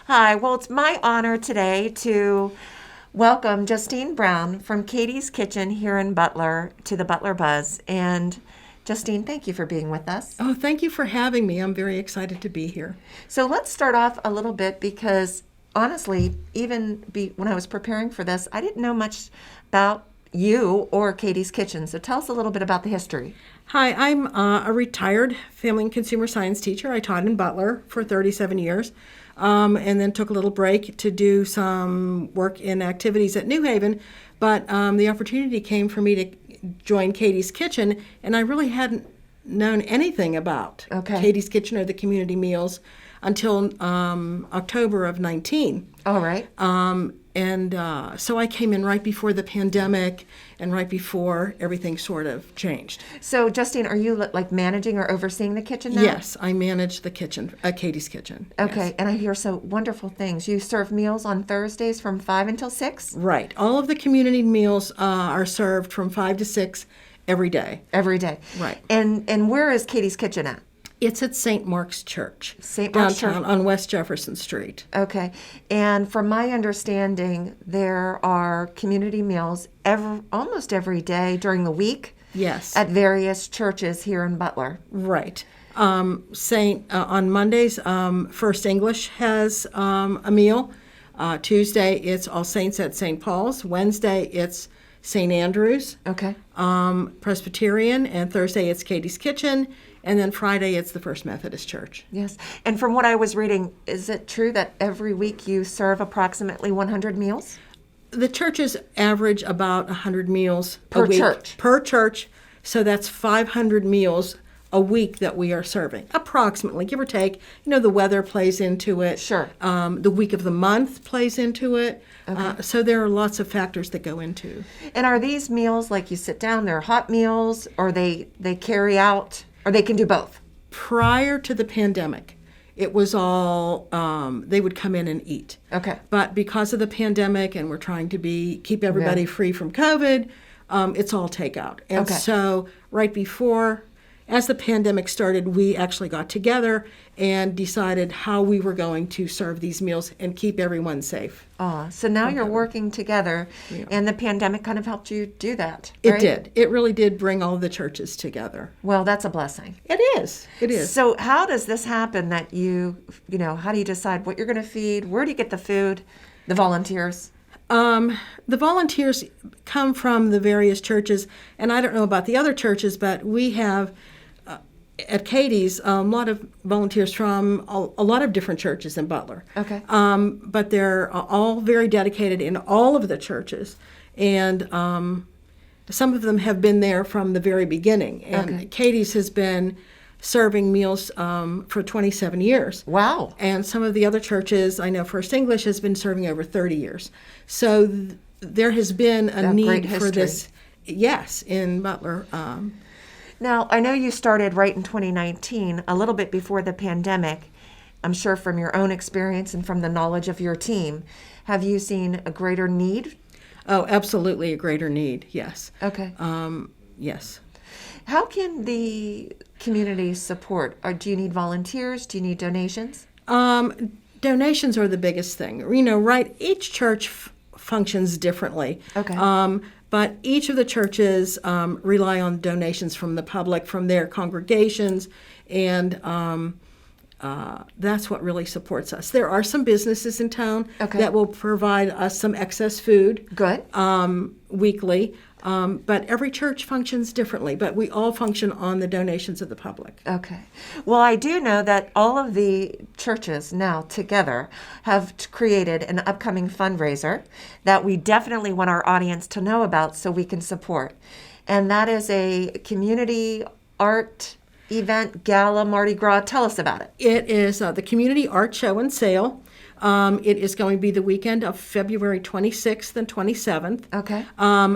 Hi, well, it's my honor today to welcome Justine Brown from Katie's Kitchen here in Butler to the Butler Buzz. And Justine, thank you for being with us. Oh, thank you for having me. I'm very excited to be here. So let's start off a little bit because honestly, when I was preparing for this, I didn't know much about you or Katie's Kitchen. So tell us a little bit about the history. Hi, I'm a retired family and consumer science teacher. I taught in Butler for 37 years and then took a little break to do some work in activities at New Haven. But the opportunity came for me to join Katie's Kitchen, and I really hadn't known anything about Katie's Kitchen or the community meals until October of 19. All right. So I came in right before the pandemic and right before everything sort of changed. So, Justine, are you like managing or overseeing the kitchen now? Yes, I manage the kitchen, Katie's Kitchen. Okay, yes. and I hear so wonderful things. You serve meals on Thursdays from 5 until 6? Right. All of the community meals are served from 5 to 6 every day. Every day. Right. And where is Katie's Kitchen at? It's at St. Mark's Church, St. Mark's downtown Church. on West Jefferson Street. Okay. And from my understanding, there are community meals almost every day during the week. Yes. At various churches here in Butler. Right. On Mondays, First English has a meal. Tuesday, it's All Saints at St. Paul's. Wednesday, it's St. Andrew's. Okay. Presbyterian. And Thursday, it's Katie's Kitchen. And then Friday, it's the First Methodist Church. Yes. And from what I was reading, is it true that every week you serve approximately 100 meals? The churches average about 100 meals Per a week. church. Per church. So that's 500 meals a week that we are serving, approximately, give or take. You know, the weather plays into it. Sure. The week of the month plays into it. Okay. So there are lots of factors that go into. And are these meals like you sit down, they're hot meals, or they carry out, or they can do both? Prior to the pandemic, it was all, they would come in and eat. Okay. But because of the pandemic and we're trying to keep everybody free from COVID, it's all takeout. And so right before, as the pandemic started, we actually got together and decided how we were going to serve these meals and keep everyone safe. So now you're working together, and the pandemic kind of helped you do that, It right? did. It really did bring all the churches together. Well, that's a blessing. It is. It is. So how does this happen that how do you decide what you're going to feed? Where do you get the food, the volunteers? The volunteers come from the various churches, and I don't know about the other churches, but we have at Katie's a lot of volunteers from a lot of different churches in Butler. Okay. But they're all very dedicated in all of the churches, and some of them have been there from the very beginning. And Katie's has been serving meals for 27 years. Wow. And some of the other churches, I know First English has been serving over 30 years. So there has been a need for this, yes, in Butler. Now, I know you started right in 2019, a little bit before the pandemic. I'm sure from your own experience and from the knowledge of your team, have you seen a greater need? Oh, absolutely a greater need, yes. Okay. Yes. How can the community support? Or do you need volunteers? Do you need donations? Donations are the biggest thing. You know, right, each church functions differently. Okay. But each of the churches rely on donations from the public, from their congregations, and that's what really supports us. There are some businesses in town that will provide us some excess food weekly, but every church functions differently, but we all function on the donations of the public. Okay. Well, I do know that all of the churches now together have created an upcoming fundraiser that we definitely want our audience to know about so we can support. And that is a community art event, gala, Mardi Gras. Tell us about it. It is the Community Art Show and Sale. It is going to be the weekend of February 26th and 27th. Okay.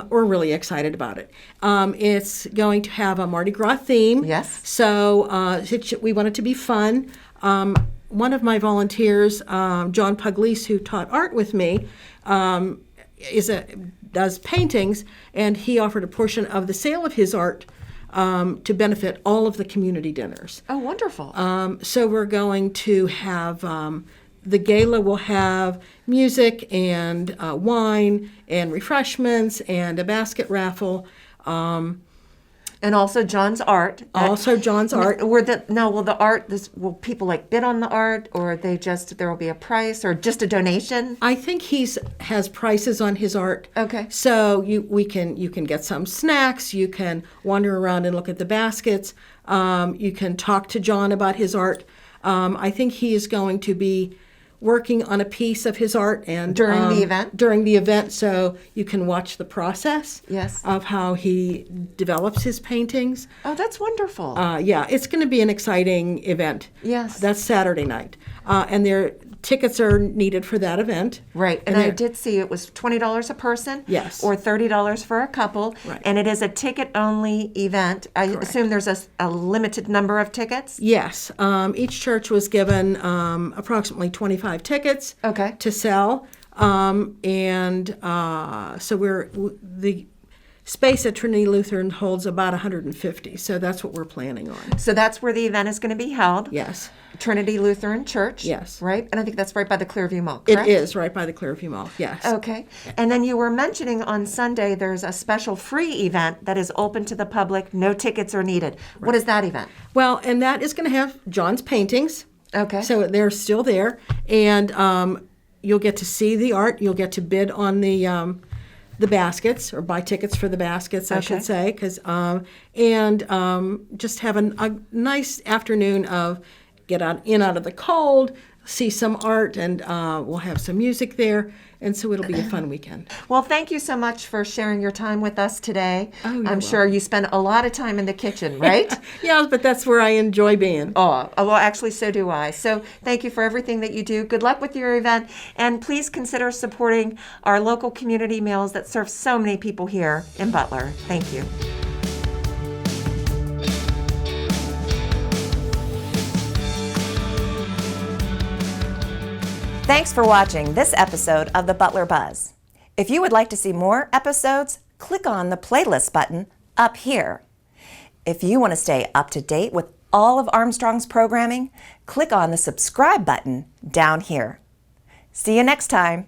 We're really excited about it. It's going to have a Mardi Gras theme. Yes. So we want it to be fun. One of my volunteers, John Pugliese, who taught art with me, does paintings, and he offered a portion of the sale of his art to benefit all of the community dinners. Oh, wonderful. So we're going to have the gala will have music and wine and refreshments and a basket raffle. And also John's art. Also John's art. Will the art, will people like bid on the art, or there will be a price, or just a donation? I think has prices on his art. Okay. So you can get some snacks. You can wander around and look at the baskets. You can talk to John about his art. I think he is going to be working on a piece of his art and During the event? During the event, so you can watch the process. Yes. Of how he develops his paintings. Oh, that's wonderful. Yeah, it's going to be an exciting event. Yes. That's Saturday night, and tickets are needed for that event. Right, and I did see it was $20 a person. Yes. Or $30 for a couple. Right. And it is a ticket-only event. I assume there's a limited number of tickets? Yes. Each church was given approximately 25 tickets Okay. to sell. The space at Trinity Lutheran holds about 150, so that's what we're planning on. So that's where the event is going to be held? Yes. Trinity Lutheran Church? Yes. Right? And I think that's right by the Clearview Mall, correct? It is right by the Clearview Mall, yes. Okay. And then you were mentioning on Sunday there's a special free event that is open to the public. No tickets are needed. Right. What is that event? Well, and that is going to have John's paintings. Okay. So they're still there. And you'll get to see the art. You'll get to bid on the baskets, or buy tickets for the baskets, I should say. Just have a nice afternoon of get out of the cold, see some art, and we'll have some music there. And so it'll be a fun weekend. Well, thank you so much for sharing your time with us today. Oh, you're I'm sure you spend a lot of time in the kitchen, right? Yeah, but that's where I enjoy being. Oh, well, actually, so do I. So thank you for everything that you do. Good luck with your event. And please consider supporting our local community meals that serve so many people here in Butler. Thank you. Thanks for watching this episode of the Butler Buzz. If you would like to see more episodes, click on the playlist button up here. If you want to stay up to date with all of Armstrong's programming, click on the subscribe button down here. See you next time.